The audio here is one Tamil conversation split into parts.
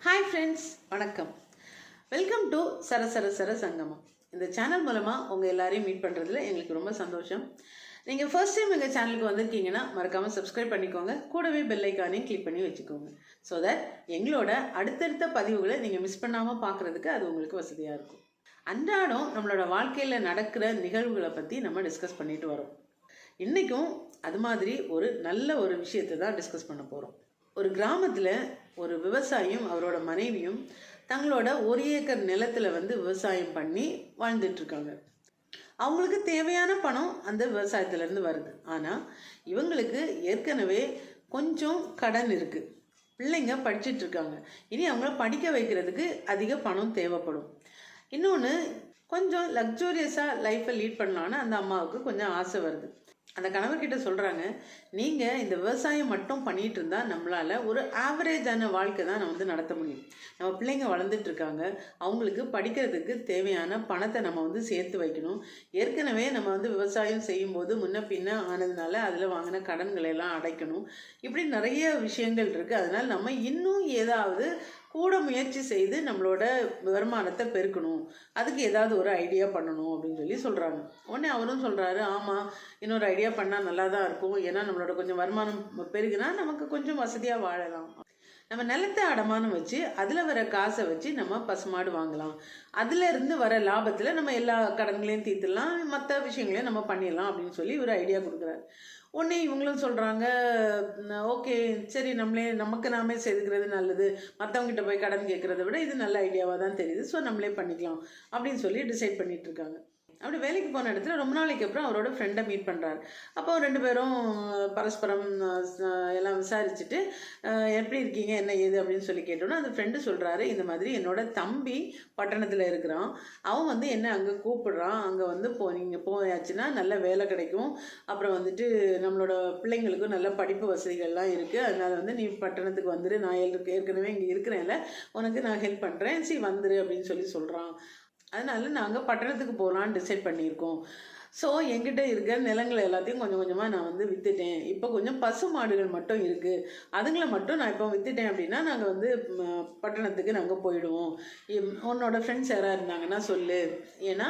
ஹாய் ஃப்ரெண்ட்ஸ், வணக்கம். வெல்கம் டு சர சங்கமம். இந்த சேனல் மூலமாக உங்கள் எல்லாரையும் மீட் பண்ணுறதுல எங்களுக்கு ரொம்ப சந்தோஷம். நீங்கள் ஃபர்ஸ்ட் டைம் எங்கள் சேனலுக்கு வந்திருக்கீங்கன்னா மறக்காமல் சப்ஸ்கிரைப் பண்ணிக்கோங்க. கூடவே பெல் ஐக்கானையும் கிளிக் பண்ணி வச்சுக்கோங்க. ஸோ தட் எங்களோட அடுத்தடுத்த பதிவுகளை நீங்கள் மிஸ் பண்ணாமல் பார்க்குறதுக்கு அது உங்களுக்கு வசதியாக இருக்கும். அன்றாடம் நம்மளோட வாழ்க்கையில் நடக்கிற நிகழ்வுகளை பற்றி நம்ம டிஸ்கஸ் பண்ணிட்டு வரோம். இன்றைக்கும் அது மாதிரி ஒரு நல்ல ஒரு விஷயத்தை தான் டிஸ்கஸ் பண்ண போகிறோம். ஒரு கிராமத்தில் ஒரு விவசாயியும் அவரோட மனைவியும் தங்களோட 1 ஏக்கர் நிலத்தில் விவசாயம் பண்ணி வாழ்ந்துட்டுருக்காங்க. அவங்களுக்கு தேவையான பணம் அந்த விவசாயத்துலேருந்து வருது. ஆனால் இவங்களுக்கு ஏற்கனவே கொஞ்சம் கடன் இருக்குது. பிள்ளைங்க படிச்சிட்ருக்காங்க. இனி அவங்கள படிக்க வைக்கிறதுக்கு அதிக பணம் தேவைப்படும். இன்னொன்று, கொஞ்சம் லக்ஸூரியஸாக லைஃப்பை லீட் பண்ணலான்னு அந்த அம்மாவுக்கு கொஞ்சம் ஆசை வருது. அந்த கணவர்கிட்ட சொல்கிறாங்க, நீங்கள் இந்த விவசாயம் மட்டும் பண்ணிகிட்டு இருந்தால் நம்மளால் ஒரு ஆவரேஜான வாழ்க்கை தான் நம்ம நடத்த முடியும். நம்ம பிள்ளைங்க வளர்ந்துட்டுருக்காங்க, அவங்களுக்கு படிக்கிறதுக்கு தேவையான பணத்தை நம்ம சேர்த்து வைக்கணும். ஏற்கனவே நம்ம விவசாயம் செய்யும்போது முன்ன பின்ன ஆனதுனால அதில் வாங்கின கடன்களை எல்லாம் அடைக்கணும். இப்படி நிறைய விஷயங்கள் இருக்குது. அதனால் நம்ம இன்னும் ஏதாவது கூட முயற்சி செய்து நம்மளோட வருமானத்தை பெருக்கணும். அதுக்கு ஏதாவது ஒரு ஐடியா பண்ணணும் அப்படின்னு சொல்கிறாங்க. உடனே அவரும் சொல்கிறாரு, ஆமாம், இன்னொரு ஐடியா பண்ணால் நல்லா தான் இருக்கும். ஏன்னா நம்மளோட கொஞ்சம் வருமானம் பெருகுனா நமக்கு கொஞ்சம் வசதியாக வாழலாம். நம்ம நிலத்தை அடமானம் வச்சு அதில் வர காசை வச்சு நம்ம பசுமாடு வாங்கலாம். அதிலிருந்து வர லாபத்தில் நம்ம எல்லா கடன்களையும் தீர்த்துடலாம், மற்ற விஷயங்களையும் நம்ம பண்ணிடலாம் அப்படின்னு சொல்லி ஒரு ஐடியா கொடுக்குறாரு. உடனே இவங்களும் சொல்கிறாங்க, ஓகே சரி, நமக்கு நாமே செய்துக்கிறது நல்லது, மற்றவங்ககிட்ட போய் கடன் கேட்குறத விட இது நல்ல ஐடியாவாக தான் தெரியுது, ஸோ நம்மளே பண்ணிக்கலாம் அப்படின்னு சொல்லி டிசைட் பண்ணிட்டு இருக்காங்க. அப்படி வேலைக்கு போன இடத்துல ரொம்ப நாளைக்கு அப்புறம் அவரோட ஃப்ரெண்டை மீட் பண்ணுறாரு. அப்போ 2 பேரும் பரஸ்பரம் எல்லாம் விசாரிச்சுட்டு எப்படி இருக்கீங்க என்ன ஏது அப்படின்னு சொல்லி கேட்டோன்னா அந்த ஃப்ரெண்டு சொல்கிறாரு, இந்த மாதிரி என்னோட தம்பி பட்டணத்தில் இருக்கிறான், அவன் என்ன அங்கே கூப்பிடுறான், அங்கே நீங்கள் போயாச்சுன்னா நல்ல வேலை கிடைக்கும், அப்புறம் நம்மளோட பிள்ளைங்களுக்கும் நல்ல படிப்பு வசதிகள்லாம் இருக்குது, அதனால் நீ பட்டணத்துக்கு வந்துரு, நான் ஏற்கனவே இங்கே இருக்கிறேன்ல, உனக்கு நான் ஹெல்ப் பண்ணுறேன், சரி வந்துரு அப்படின்னு சொல்கிறான். அதனால நாங்கள் பட்டணத்துக்கு போகலான்னு டிசைட் பண்ணியிருக்கோம். ஸோ என்கிட்ட இருக்கிற நிலங்களை எல்லாத்தையும் கொஞ்சம் கொஞ்சமாக நான் விற்றுட்டேன். இப்போ கொஞ்சம் பசு மாடுகள் மட்டும் இருக்குது, அதுங்களை மட்டும் நான் இப்போ விற்றுட்டேன் அப்படின்னா நாங்கள் பட்டணத்துக்கு நாங்கள் போயிடுவோம். உன்னோட ஃப்ரெண்ட்ஸ் யாராக இருந்தாங்கன்னா சொல்லு, ஏன்னா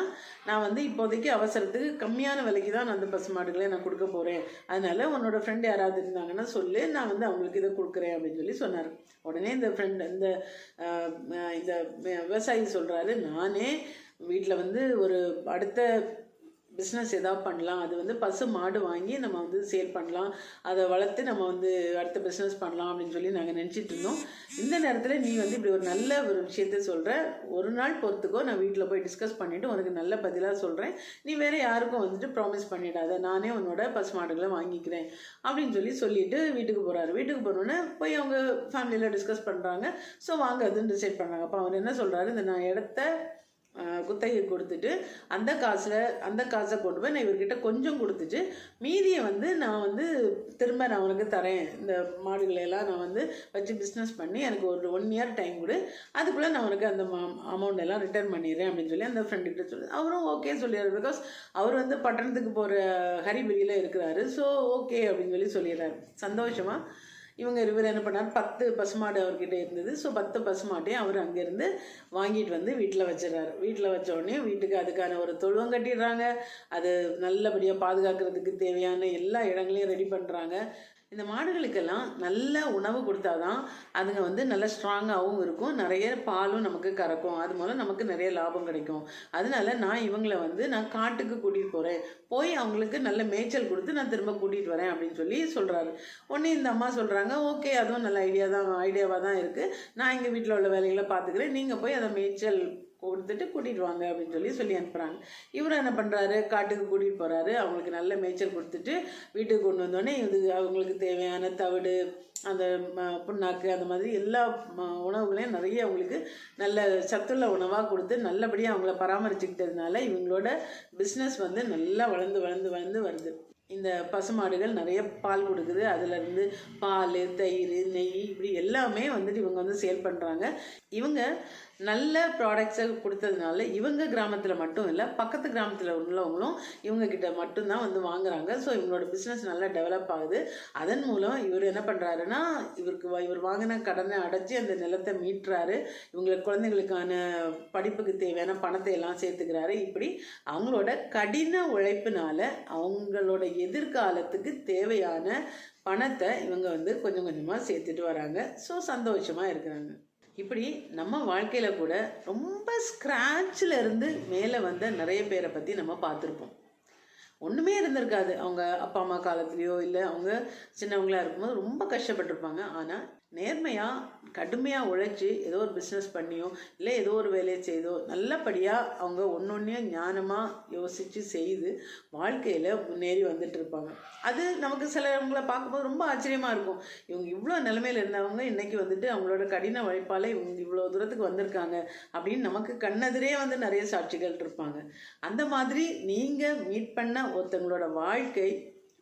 நான் இப்போதைக்கு அவசரத்துக்கு கம்மியான விலைக்கு தான் நான் அந்த பசு மாடுகளை நான் கொடுக்க போகிறேன், அதனால் உன்னோட ஃப்ரெண்டு யாராவது இருந்தாங்கன்னா சொல்லு, நான் அவங்களுக்கு இதை கொடுக்குறேன் அப்படின்னு சொன்னார். உடனே இந்த விவசாயி சொல்கிறாரு, நானே வீட்டில் ஒரு அடுத்த பிஸ்னஸ் எதாவது பண்ணலாம், அது பசு மாடு வாங்கி நம்ம சேல் பண்ணலாம், அதை வளர்த்து நம்ம அடுத்த பிஸ்னஸ் பண்ணலாம் அப்படின்னு சொல்லி நாங்கள் நினச்சிட்டு இருந்தோம். இந்த நேரத்தில் நீ இப்படி ஒரு நல்ல ஒரு விஷயத்த சொல்கிற, ஒரு நாள் பொறுத்துக்கோ, நான் வீட்டில் போய் டிஸ்கஸ் பண்ணிவிட்டு உனக்கு நல்ல பதிலாக சொல்கிறேன், நீ வேறு யாருக்கும் ப்ராமிஸ் பண்ணிடாத, நானே உன்னோட பசு மாடுகளை வாங்கிக்கிறேன் அப்படின்னு சொல்லிட்டு வீட்டுக்கு போகிறாரு. வீட்டுக்கு போனோன்னே போய் அவங்க ஃபேமிலியில் டிஸ்கஸ் பண்ணுறாங்க. ஸோ வாங்க அதுன்னு டிசைட் பண்ணாங்க. அப்போ அவர் என்ன சொல்கிறாரு, இந்த நான் இடத்த குத்தகை கொடுத்துட்டு அந்த காசை கொண்டு போய் நான் இவர்கிட்ட கொஞ்சம் கொடுத்துட்டு மீதியை நான் திரும்ப நான் உனக்கு தரேன், இந்த மாடுகளையெல்லாம் நான் வச்சு பிஸ்னஸ் பண்ணி எனக்கு ஒரு 1 இயர் டைம் கொடு, அதுக்குள்ளே நான் உனக்கு அந்த அமௌண்ட் எல்லாம் ரிட்டர்ன் பண்ணிடுறேன் அப்படின்னு சொல்லி அந்த ஃப்ரெண்டுக்கிட்ட சொல்லி அவரும் ஓகே சொல்லிடுறாரு. பிகாஸ் அவர் பட்டணத்துக்கு போகிற ஹரிபரியில் இருக்கிறாரு. ஸோ ஓகே அப்படின்னு சொல்லிடுறாரு. சந்தோஷமாக இவர் என்ன பண்ணார், 10 பசுமாடு அவர்கிட்ட இருந்தது. ஸோ 10 பசுமாட்டையும் அவர் அங்கேருந்து வாங்கிட்டு வீட்டில் வச்சிடறாரு. வீட்டில் வச்ச உடனே வீட்டுக்கு அதுக்கான ஒரு தொழுவம் கட்டிடுறாங்க. அது நல்லபடியாக பாதுகாக்கிறதுக்கு தேவையான எல்லா இடங்களையும் ரெடி பண்ணுறாங்க. இந்த மாடுகளுக்கெல்லாம் நல்ல உணவு கொடுத்தாதான் அதுங்க நல்ல ஸ்ட்ராங்காகவும் இருக்கும், நிறைய பாலும் நமக்கு கறக்கும், அது மூலம் நமக்கு நிறைய லாபம் கிடைக்கும். அதனால நான் இவங்களை நான் காட்டுக்கு கூட்டிகிட்டு போகிறேன், போய் அவங்களுக்கு நல்ல மேய்ச்சல் கொடுத்து நான் திரும்ப கூட்டிகிட்டு வரேன் அப்படின்னு சொல்கிறாரு. உடனே இந்த அம்மா சொல்கிறாங்க, ஓகே அதுவும் நல்ல ஐடியாவாக தான் இருக்குது, நான் எங்கள் வீட்டில் உள்ள வேலைகளை பார்த்துக்கிறேன், நீங்கள் போய் அதை மேய்ச்சல் கொடுத்துட்டு கூட்டிகிட்டு வாங்க அப்படின்னு சொல்லி அனுப்புகிறாங்க. இவர் என்ன பண்ணுறாரு, காட்டுக்கு கூட்டிகிட்டு போகிறாரு. அவங்களுக்கு நல்ல மேய்ச்சல் கொடுத்துட்டு வீட்டுக்கு கொண்டு வந்தோடனே அவங்களுக்கு தேவையான தவிடு, அந்த புண்ணாக்கு, அந்த மாதிரி எல்லா உணவுகளையும் நிறைய அவங்களுக்கு நல்ல சத்துள்ள உணவாக கொடுத்து நல்லபடியாக அவங்கள பராமரிச்சுக்கிட்டதுனால இவங்களோட பிஸ்னஸ் நல்லா வளர்ந்து வருது. இந்த பசுமாடுகள் நிறைய பால் கொடுக்குது. அதுலேருந்து பால், தயிர், நெய் இப்படி எல்லாமே வந்துட்டு இவங்க வந்து சேல் பண்ணுறாங்க. இவங்க நல்ல ப்ராடக்ட்ஸை கொடுத்ததுனால இவங்க கிராமத்தில் மட்டும் இல்லை, பக்கத்து கிராமத்தில் உள்ளவங்களும் இவங்கக்கிட்ட மட்டும்தான் வந்து வாங்குறாங்க. ஸோ இவங்களோட பிஸ்னஸ் நல்லா டெவலப் ஆகுது. அதன் மூலம் இவர் என்ன பண்ணுறாருன்னா, இவர் வாங்கின கடனை அடைச்சி அந்த நிலத்தை மீட்டுறாரு. இவங்களுக்கு குழந்தைங்களுக்கான படிப்புக்கு தேவையான பணத்தை எல்லாம் சேர்த்துக்கிறாரு. இப்படி அவங்களோட கடின உழைப்பினால அவங்களோட எதிர்காலத்துக்கு தேவையான பணத்தை இவங்க வந்து கொஞ்சம் கொஞ்சமாக சேர்த்துட்டு வராங்க. ஸோ சந்தோஷமாக இருக்கிறாங்க. இப்படி நம்ம வாழ்க்கையில் கூட ரொம்ப ஸ்க்ராட்சில் இருந்து மேலே வந்த நிறைய பேரை பற்றி நம்ம பார்த்துருப்போம். ஒன்றுமே இருந்திருக்காது. அவங்க அப்பா அம்மா காலத்துலேயோ இல்லை அவங்க சின்னவங்களாக இருக்கும்போது ரொம்ப கஷ்டப்பட்டிருப்பாங்க. ஆனால் நேர்மையாக கடுமையாக உழைச்சி ஏதோ ஒரு பிஸ்னஸ் பண்ணியோ இல்லை ஏதோ ஒரு வேலையை செய்தோ நல்லபடியாக அவங்க ஒன்றொன்றையும் ஞானமாக யோசித்து செய்து வாழ்க்கையில் முன்னேறி வந்துட்டு இருப்பாங்க. அது நமக்கு சிலவங்களை பார்க்கும்போது ரொம்ப ஆச்சரியமாக இருக்கும். இவங்க இவ்வளோ நிலைமையில் இருந்தவங்க இன்றைக்கி வந்துட்டு அவங்களோட கடின உழைப்பால் இவங்க இவ்வளோ தூரத்துக்கு வந்திருக்காங்க அப்படின்னு நமக்கு கண்ணெதிரே வந்து நிறைய சாட்சிகள் இருப்பாங்க. அந்த மாதிரி நீங்கள் மீட் பண்ண ஒருத்தவங்களோட வாழ்க்கை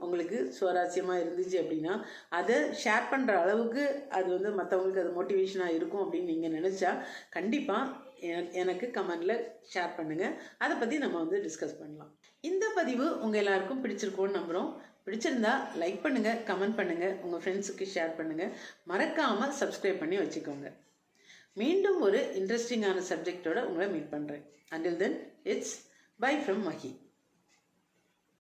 உங்களுக்கு சுவாரஸ்யமாக இருந்துச்சு அப்படின்னா அதை ஷேர் பண்ணுற அளவுக்கு அது வந்து மற்றவங்களுக்கு அது மோட்டிவேஷனாக இருக்கும் அப்படின்னு நீங்கள் நினச்சா கண்டிப்பாக எனக்கு கமெண்டில் ஷேர் பண்ணுங்கள். அதை பற்றி நம்ம வந்து டிஸ்கஸ் பண்ணலாம். இந்த பதிவு உங்கள் எல்லாருக்கும் பிடிச்சிருக்கோன்னு நம்புகிறோம். பிடிச்சிருந்தா லைக் பண்ணுங்கள், கமெண்ட் பண்ணுங்கள், உங்கள் ஃப்ரெண்ட்ஸுக்கு ஷேர் பண்ணுங்கள். மறக்காமல் சப்ஸ்கிரைப் பண்ணி வச்சுக்கோங்க. மீண்டும் ஒரு இன்ட்ரெஸ்டிங்கான சப்ஜெக்டோடு உங்களை மீட் பண்ணுறேன். Until then, it's bye from Mahi.